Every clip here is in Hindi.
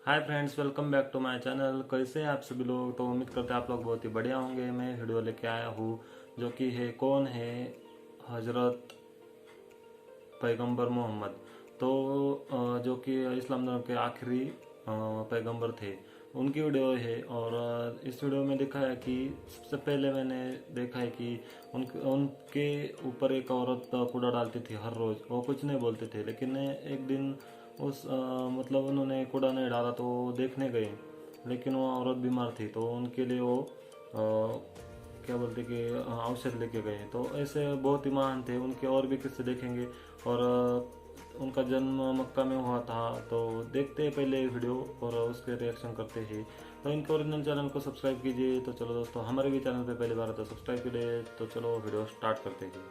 Hi friends, welcome back to my channel. कैसे हैं आप सभी लोग? तो उम्मीद करते हैं आप लोग बहुत ही बढ़िया होंगे। मैं वीडियो लेके आया हूँ जो कि है कौन है हजरत पैगंबर मोहम्मद। तो जो कि इस्लाम धर्म के आखिरी पैगंबर थे, उनकी वीडियो है। और इस वीडियो में देखा है कि सबसे पहले मैंने देखा है कि उनके ऊपर एक औरत कूड़ा डालती थी हर रोज़। वो कुछ नहीं बोलते थे, लेकिन एक दिन मतलब उन्होंने कूड़ा नहीं डाला तो वो देखने गए, लेकिन वो औरत बीमार थी तो उनके लिए वो क्या बोलते कि औषध लेके गए। तो ऐसे बहुत ही महान थे। उनके और भी किस्से देखेंगे। और उनका जन्म मक्का में हुआ था। तो देखते हैं पहले वीडियो और उसके रिएक्शन करते हैं। तो इनके ओरिजिनल चैनल को सब्सक्राइब कीजिए। तो चलो दोस्तों, हमारे भी चैनल पे पहली बार है तो सब्सक्राइब कीजिए। तो चलो वीडियो स्टार्ट करते हैं।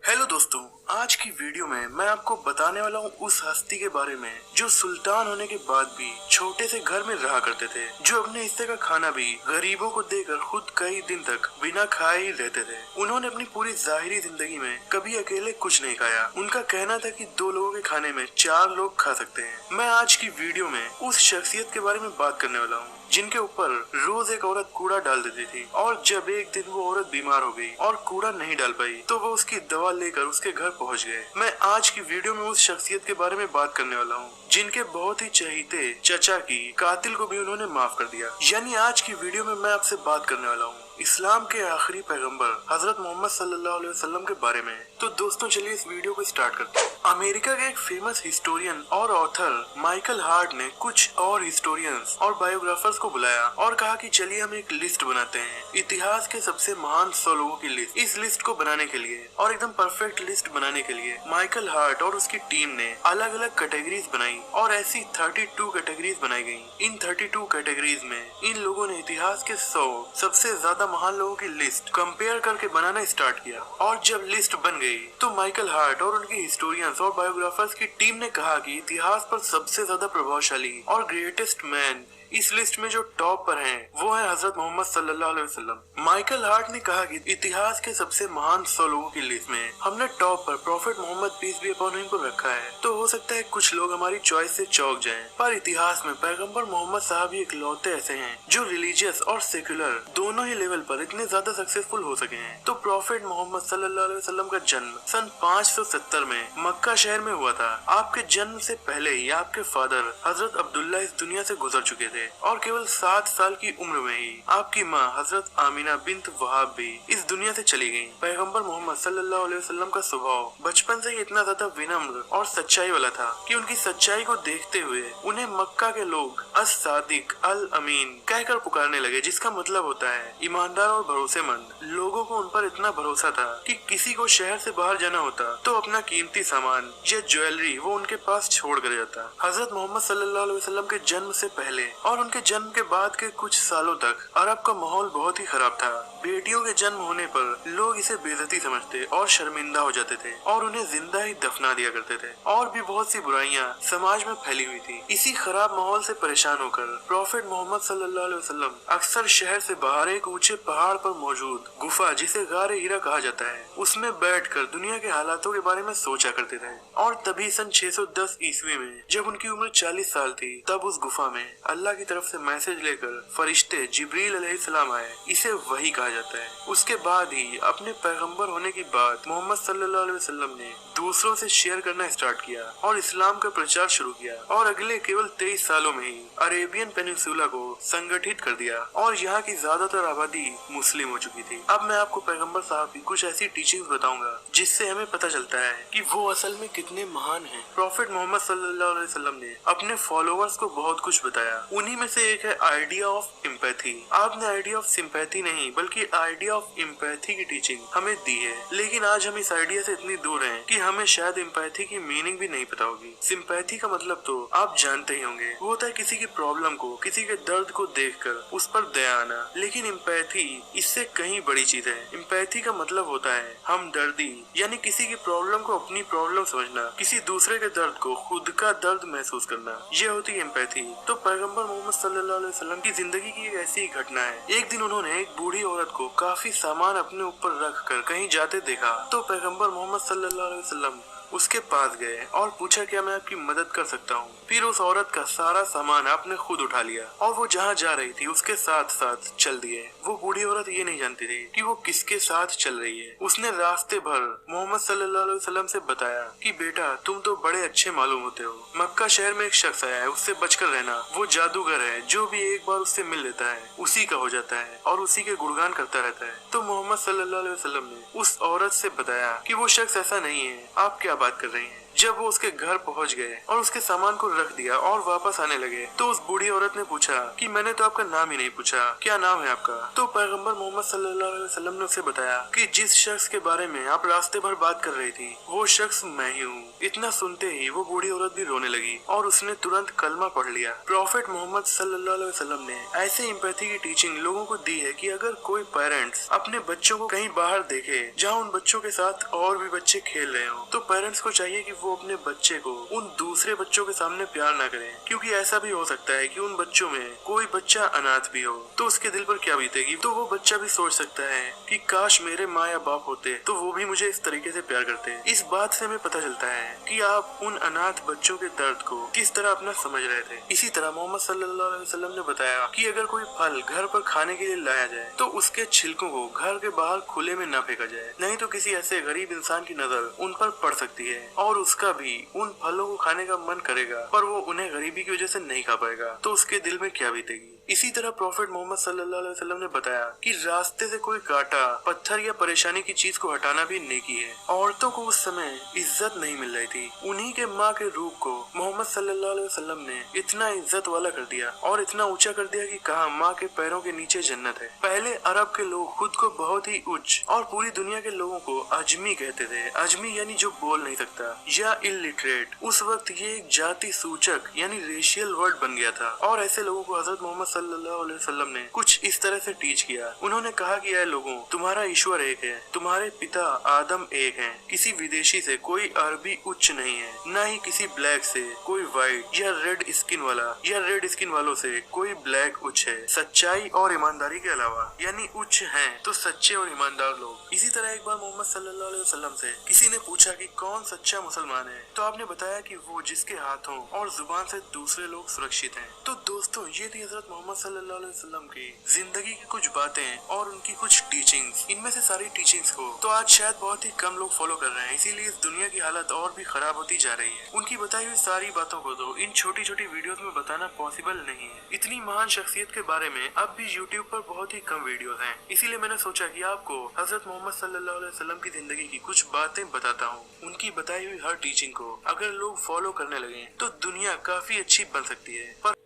हेलो दोस्तों, आज की वीडियो में मैं आपको बताने वाला हूँ उस हस्ती के बारे में जो सुल्तान होने के बाद भी छोटे से घर में रहा करते थे, जो अपने हिस्से का खाना भी गरीबों को देकर खुद कई दिन तक बिना खाए ही रहते थे। उन्होंने अपनी पूरी जाहिरी जिंदगी में कभी अकेले कुछ नहीं खाया। उनका कहना था कि 2 लोगों के खाने में 4 लोग खा सकते हैं। मैं आज की वीडियो में उस शख्सियत के बारे में बात करने वाला हूँ जिनके ऊपर रोज एक औरत कूड़ा डाल देती थी, और जब एक दिन वो औरत बीमार हो गई और कूड़ा नहीं डाल पाई तो वो उसकी दवा लेकर उसके घर पहुंच गए। मैं आज की वीडियो में उस शख्सियत के बारे में बात करने वाला हूँ जिनके बहुत ही चहीते चचा की कातिल को भी उन्होंने माफ कर दिया। यानी आज की वीडियो में मैं आपसे बात करने वाला हूँ इस्लाम के आखिरी पैगंबर हजरत मोहम्मद सल्लल्लाहु अलैहि वसल्लम के बारे में। तो दोस्तों चलिए इस वीडियो को स्टार्ट करते हैं। अमेरिका के एक फेमस हिस्टोरियन और ऑथर माइकल हार्ट ने कुछ और हिस्टोरियंस और बायोग्राफर्स को बुलाया और कहा कि चलिए हम एक लिस्ट बनाते हैं, इतिहास के सबसे महान 100 लोगों की लिस्ट। इस लिस्ट को बनाने के लिए और एकदम परफेक्ट लिस्ट बनाने के लिए माइकल हार्ट और उसकी टीम ने अलग अलग कैटेगरीज बनाई और ऐसी 32 कैटेगरीज बनाई गयी। इन 32 कैटेगरीज में इन लोगों ने इतिहास के 100 सबसे ज्यादा महान लोगों की लिस्ट कंपेयर करके बनाना स्टार्ट किया। और जब लिस्ट बन गई तो माइकल हार्ट और उनके हिस्टोरियंस और बायोग्राफर्स की टीम ने कहा कि इतिहास पर सबसे ज्यादा प्रभावशाली और ग्रेटेस्ट मैन इस लिस्ट में जो टॉप पर हैं वो है हजरत मोहम्मद सल्लल्लाहु अलैहि वसल्लम। माइकल हार्ट ने कहा कि इतिहास के सबसे महान 100 लोगों की लिस्ट में हमने टॉप पर prophet Muhammad peace be upon him को रखा है। तो हो सकता है कुछ लोग हमारी चॉइस से चौंक जाएं, पर इतिहास में पैगंबर मोहम्मद साहब ही इकलौते ऐसे हैं जो रिलीजियस और सेक्युलर दोनों ही लेवल पर इतने ज्यादा सक्सेसफुल हो सके हैं। तो प्रॉफेट मोहम्मद सल्लल्लाहु अलैहि वसल्लम का जन्म सन 570 में मक्का शहर में हुआ था। आपके जन्म से पहले ही आपके फादर हजरत अब्दुल्ला इस दुनिया से गुजर चुके थे और केवल 7 साल की उम्र में ही आपकी माँ हजरत आमिना बिन्त वहाब भी इस दुनिया से चली गयी। पैगंबर मोहम्मद सल्लल्लाहु अलैहि वसल्लम का स्वभाव बचपन से ही इतना ज्यादा विनम्र और सच्चाई वाला था कि उनकी सच्चाई को देखते हुए उन्हें मक्का के लोग अस सादिक अल अमीन कहकर पुकारने लगे, जिसका मतलब होता है ईमानदार और भरोसेमंद। लोगों को उन पर इतना भरोसा था कि किसी को शहर से बाहर जाना होता तो अपना कीमती सामान या ज्वेलरी वो उनके पास छोड़ कर जाता। हजरत मोहम्मद सल्लल्लाहु अलैहि वसल्लम के जन्म से पहले और उनके जन्म के बाद के कुछ सालों तक अरब का माहौल बहुत ही खराब था। बेटियों के जन्म होने पर लोग इसे बेइज्जती समझते और शर्मिंदा हो जाते थे और उन्हें जिंदा ही दफना दिया करते थे। और भी बहुत सी बुराइयां समाज में फैली हुई थी। इसी खराब माहौल से परेशान होकर प्रॉफेट मोहम्मद सल्लल्लाहु अलैहि वसल्लम अक्सर शहर से बाहर एक ऊंचे पहाड़ पर मौजूद गुफा जिसे गारे हीरा कहा जाता है उसमें बैठकर दुनिया के हालातों के बारे में सोचा करते थे। और तभी सन 610 ईस्वी में जब उनकी उम्र 40 साल थी तब उस गुफा में अल्लाह की तरफ से मैसेज लेकर फरिश्ते जिब्रील अलैहिस्सलाम आए। इसे वही कहा जाता है। उसके बाद ही अपने पैगंबर होने की बात मोहम्मद सल्लल्लाहु अलैहि वसल्लम ने दूसरों से शेयर करना स्टार्ट किया और इस्लाम का प्रचार शुरू किया। और अगले केवल 23 सालों में ही अरेबियन पेनिनसुला को संगठित कर दिया और यहाँ की ज्यादातर आबादी मुस्लिम हो चुकी थी। अब मैं आपको पैगंबर साहब की कुछ ऐसी टीचिंग्स बताऊंगा जिससे हमें पता चलता है कि वो असल में कितने महान हैं। प्रॉफेट मोहम्मद सल्लल्लाहु अलैहि वसल्लम ने अपने फॉलोअर्स को बहुत कुछ बताया। उन्हीं में से एक है आइडिया ऑफ एम्पैथी। आपने आइडिया ऑफ सिंपैथी नहीं बल्कि आइडिया ऑफ एम्पैथी की टीचिंग हमें दी है, लेकिन आज हम इस आइडिया से इतनी दूर हैं कि हमें शायद एम्पैथी की मीनिंग भी नहीं पता होगी। सिंपैथी का मतलब तो आप जानते ही होंगे, वो होता है किसी की प्रॉब्लम को, किसी के दर्द को देखकर उस पर दया आना। लेकिन एम्पैथी इससे कहीं बड़ी चीज है। एम्पैथी का मतलब होता है हमदर्दी, यानी किसी की प्रॉब्लम को अपनी प्रॉब्लम समझना, किसी दूसरे के दर्द को खुद का दर्द महसूस करना, ये होती है एम्पैथी। तो पैगंबर मोहम्मद सल्लल्लाहु अलैहि वसल्लम की जिंदगी की एक ऐसी ही घटना है। एक दिन उन्होंने एक बूढ़ी औरत को काफी सामान अपने ऊपर रख कर कहीं जाते देखा तो पैगंबर मोहम्मद सल्लल्लाहु अलैहि वसल्लम उसके पास गए और पूछा क्या मैं आपकी मदद कर सकता हूँ। फिर उस औरत का सारा सामान आपने खुद उठा लिया और वो जहाँ जा रही थी उसके साथ साथ चल दिए। वो बूढ़ी औरत ये नहीं जानती थी कि वो किसके साथ चल रही है। उसने रास्ते भर मोहम्मद सल्लल्लाहु अलैहि वसल्लम से बताया कि बेटा तुम तो बड़े अच्छे मालूम होते हो, मक्का शहर में एक शख्स आया है, उससे बचकर रहना। वो जादूगर है, जो भी एक बार उससे मिल लेता है उसी का हो जाता है और उसी के गुणगान करता रहता है। तो मोहम्मद सल्लल्लाहु अलैहि वसल्लम ने उस औरत से बताया कि वो शख्स ऐसा नहीं है, आप क्या बात कर रही हैं। जब वो उसके घर पहुंच गए और उसके सामान को रख दिया और वापस आने लगे तो उस बूढ़ी औरत ने पूछा कि मैंने तो आपका नाम ही नहीं पूछा, क्या नाम है आपका। तो पैगंबर मोहम्मद सल्लल्लाहु अलैहि वसल्लम ने उसे बताया कि जिस शख्स के बारे में आप रास्ते भर बात कर रही थी वो शख्स मैं ही हूँ। इतना सुनते ही वो बूढ़ी औरत भी रोने लगी और उसने तुरंत कलमा पढ़ लिया। प्रॉफिट मोहम्मद सल्लल्लाहु अलैहि वसल्लम ने ऐसे एम्पैथी की टीचिंग लोगों को दी है कि अगर कोई पेरेंट्स अपने बच्चों को कहीं बाहर देखे जहाँ उन बच्चों के साथ और भी बच्चे खेल रहे हो तो पेरेंट्स को चाहिए कि वो अपने बच्चे को उन दूसरे बच्चों के सामने प्यार ना करें, क्योंकि ऐसा भी हो सकता है कि उन बच्चों में कोई बच्चा अनाथ भी हो तो उसके दिल पर क्या बीतेगी। तो वो बच्चा भी सोच सकता है कि काश मेरे माँ या बाप होते तो वो भी मुझे इस तरीके से प्यार करते। इस बात से हमें पता चलता है कि आप उन अनाथ बच्चों के दर्द को किस तरह अपना समझ रहे थे। इसी तरह मोहम्मद सल्लल्लाहु अलैहि वसल्लम ने बताया कि अगर कोई फल घर पर खाने के लिए लाया जाए तो उसके छिलकों को घर के बाहर खुले में न फेंका जाए, नहीं तो किसी ऐसे गरीब इंसान की नजर उन पर पड़ सकती है और उसका भी उन फलों को खाने का मन करेगा पर वो उन्हें गरीबी की वजह से नहीं खा पाएगा तो उसके दिल में क्या बीतेगी। इसी तरह प्रॉफिट मोहम्मद सल्लल्लाहु अलैहि वसल्लम ने बताया कि रास्ते से कोई कांटा, पत्थर या परेशानी की चीज को हटाना भी नेकी है। औरतों को उस समय इज्जत नहीं मिल रही थी, उन्हीं के माँ के रूप को मोहम्मद सल्लल्लाहु अलैहि वसल्लम ने इतना इज्जत वाला कर दिया और इतना ऊंचा कर दिया कि कहा माँ के पैरों के नीचे जन्नत है। पहले अरब के लोग खुद को बहुत ही उच्च और पूरी दुनिया के लोगों को अजमी कहते थे। अजमी यानी जो बोल नहीं सकता या इलिटरेट। उस वक्त ये एक जाति सूचक यानी रेशियल वर्ड बन गया था और ऐसे लोगों को हजरत मोहम्मद सल्लल्लाहु अलैहि वसल्लम ने कुछ इस तरह से टीच किया। उन्होंने कहा कि ऐ लोगों, तुम्हारा ईश्वर एक है, तुम्हारे पिता आदम एक हैं, किसी विदेशी से कोई अरबी उच्च नहीं है, न ही किसी ब्लैक से कोई व्हाइट या रेड स्किन वाला या रेड स्किन वालों से कोई ब्लैक उच्च है। सच्चाई और ईमानदारी के अलावा यानी उच्च हैं तो सच्चे और ईमानदार लोग। इसी तरह एक बार मोहम्मद सल्लल्लाहु अलैहि वसल्लम से किसी ने पूछा कि कौन सच्चा मुसलमान है तो आपने बताया कि वो जिसके हाथों और जुबान से दूसरे लोग सुरक्षित हैं। तो दोस्तों ये थी हजरत मोहम्मद सल्लल्लाहु अलैहि वसल्लम की जिंदगी की कुछ बातें और उनकी कुछ टीचिंग्स। इनमें से सारी टीचिंग्स को तो आज शायद बहुत ही कम लोग फॉलो कर रहे हैं, इसीलिए इस दुनिया की हालत और भी खराब होती जा रही है। उनकी बताई हुई सारी बातों को तो इन छोटी छोटी वीडियोस में बताना पॉसिबल नहीं है। इतनी महान शख्सियत के बारे में अब भी यूट्यूब पर बहुत ही कम वीडियोस हैं, इसीलिए मैंने सोचा कि आपको हजरत मोहम्मद सल्लल्लाहु अलैहि वसल्लम की जिंदगी की कुछ बातें बताता हूँ। उनकी बताई हुई हर टीचिंग को अगर लोग फॉलो करने लगे तो दुनिया काफी अच्छी बन सकती है। पर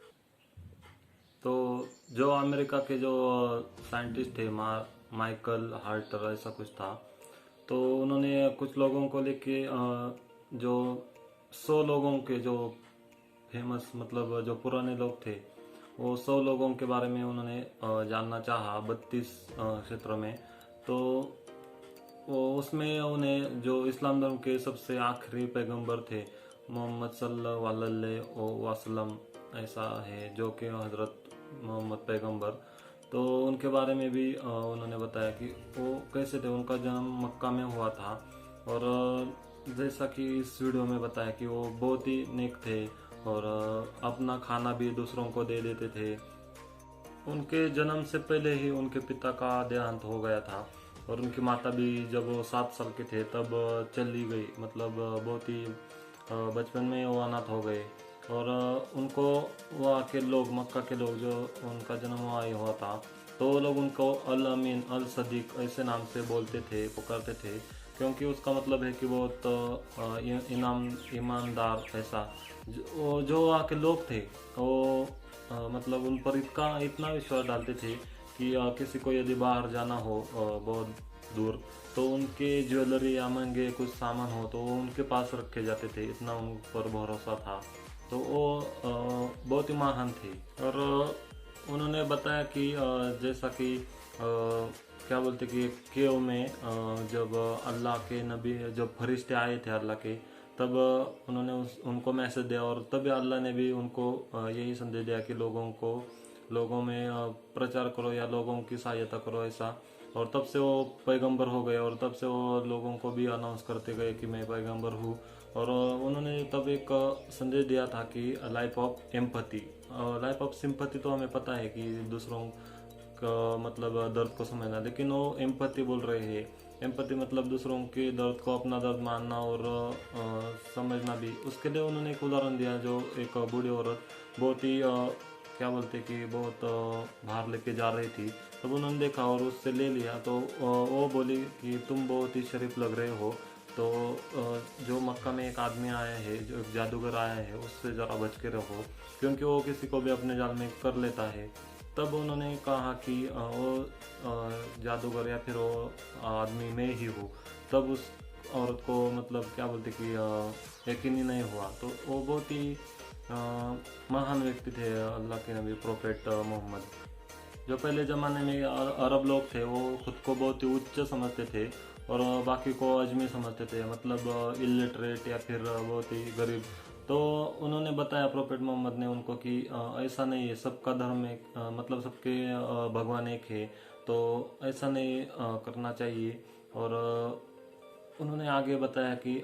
तो जो अमेरिका के जो साइंटिस्ट थे माइकल हार्टर ऐसा कुछ था, तो उन्होंने कुछ लोगों को लेके जो 100 लोगों के जो फेमस मतलब जो पुराने लोग थे वो 100 लोगों के बारे में उन्होंने जानना चाहा 32 क्षेत्रों में। तो वो उसमें उन्हें जो इस्लाम धर्म के सबसे आखिरी पैगंबर थे मोहम्मद सल्लल्लाहु अलैहि वसल्लम ऐसा है जो कि हजरत मोहम्मद पैगंबर, तो उनके बारे में भी उन्होंने बताया कि वो कैसे थे। उनका जन्म मक्का में हुआ था और जैसा कि इस वीडियो में बताया कि वो बहुत ही नेक थे और अपना खाना भी दूसरों को दे देते थे। उनके जन्म से पहले ही उनके पिता का देहांत हो गया था और उनकी माता भी जब वो 7 साल के थे तब चली गई, मतलब बहुत ही बचपन में वो अनाथ हो गए। और उनको वहाँ के लोग मक्का के लोग जो उनका जन्म वहाँ ही हुआ था तो वो लोग उनको अल अमीन अल सदीक ऐसे नाम से बोलते थे, पुकारते थे, क्योंकि उसका मतलब है कि बहुत ईमानदार ऐसा। जो वहाँ के लोग थे वो मतलब उन पर इतना विश्वास डालते थे कि किसी को यदि बाहर जाना हो बहुत दूर तो उनके ज्वेलरी या महंगे कुछ सामान हो तो वो उनके पास रखे जाते थे, इतना उन पर भरोसा था। तो वो बहुत ही महान थे। और उन्होंने बताया कि जैसा कि क्या बोलते कि केव में जब अल्लाह के नबी जब फरिश्ते आए थे अल्लाह के, तब उन्होंने उनको मैसेज दिया और तभी अल्लाह ने भी उनको यही संदेश दिया कि लोगों में प्रचार करो या लोगों की सहायता करो ऐसा। और तब से वो पैगंबर हो गए और तब से वो लोगों को भी अनाउंस करते गए कि मैं पैगंबर हूँ। और उन्होंने तब एक संदेश दिया था कि life of empathy. Life of sympathy तो हमें पता है कि दूसरों का मतलब दर्द को समझना, लेकिन वो एम्पैथी बोल रहे हैं। एम्पैथी मतलब दूसरों के दर्द को अपना दर्द मानना और समझना भी। उसके लिए उन्होंने एक उदाहरण दिया, जो एक बूढ़ी औरत बहुत ही क्या बोलते कि बहुत बाहर लेके जा रही थी। तब उन्होंने देखा और उससे ले लिया, तो वो बोली कि तुम बहुत ही शरीफ लग रहे हो, तो जो मक्का में एक आदमी आया है, जो एक जादूगर आया है, उससे ज़रा बच के रहो, क्योंकि वो किसी को भी अपने जाल में कर लेता है। तब उन्होंने कहा कि वो जादूगर या फिर वो आदमी मैं ही हूँ। तब उस औरत को मतलब क्या बोलते कि यकीन ही नहीं हुआ। तो वो बहुत ही महान व्यक्ति थे, अल्लाह के नबी प्रोफेट मोहम्मद। जो पहले ज़माने में अरब लोग थे, वो खुद को बहुत ही उच्च समझते थे और बाकी को अजमी समझते थे, मतलब इलिटरेट या फिर बहुत ही गरीब। तो उन्होंने बताया प्रोफेट मोहम्मद ने उनको कि ऐसा नहीं है, सबका धर्म एक मतलब सबके भगवान एक है, तो ऐसा नहीं करना चाहिए। और उन्होंने आगे बताया कि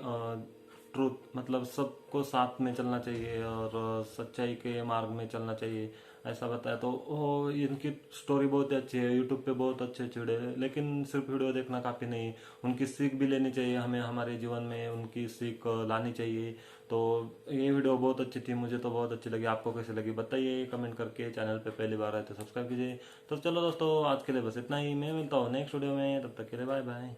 ट्रूथ मतलब सबको साथ में चलना चाहिए और सच्चाई के मार्ग में चलना चाहिए, ऐसा बताया। तो वो इनकी स्टोरी बहुत ही अच्छी है, यूट्यूब पे बहुत अच्छे अच्छे वीडियो है, लेकिन सिर्फ वीडियो देखना काफ़ी नहीं, उनकी सीख भी लेनी चाहिए, हमें हमारे जीवन में उनकी सीख लानी चाहिए। तो ये वीडियो बहुत अच्छी थी, मुझे तो बहुत अच्छी लगी। आपको कैसी लगी बताइए कमेंट करके। चैनल पे पहली बार आए तो सब्सक्राइब कीजिए। तो चलो दोस्तों, आज के लिए बस इतना ही। मैं मिलता हूँ नेक्स्ट वीडियो में, तब तक के लिए बाय बाय।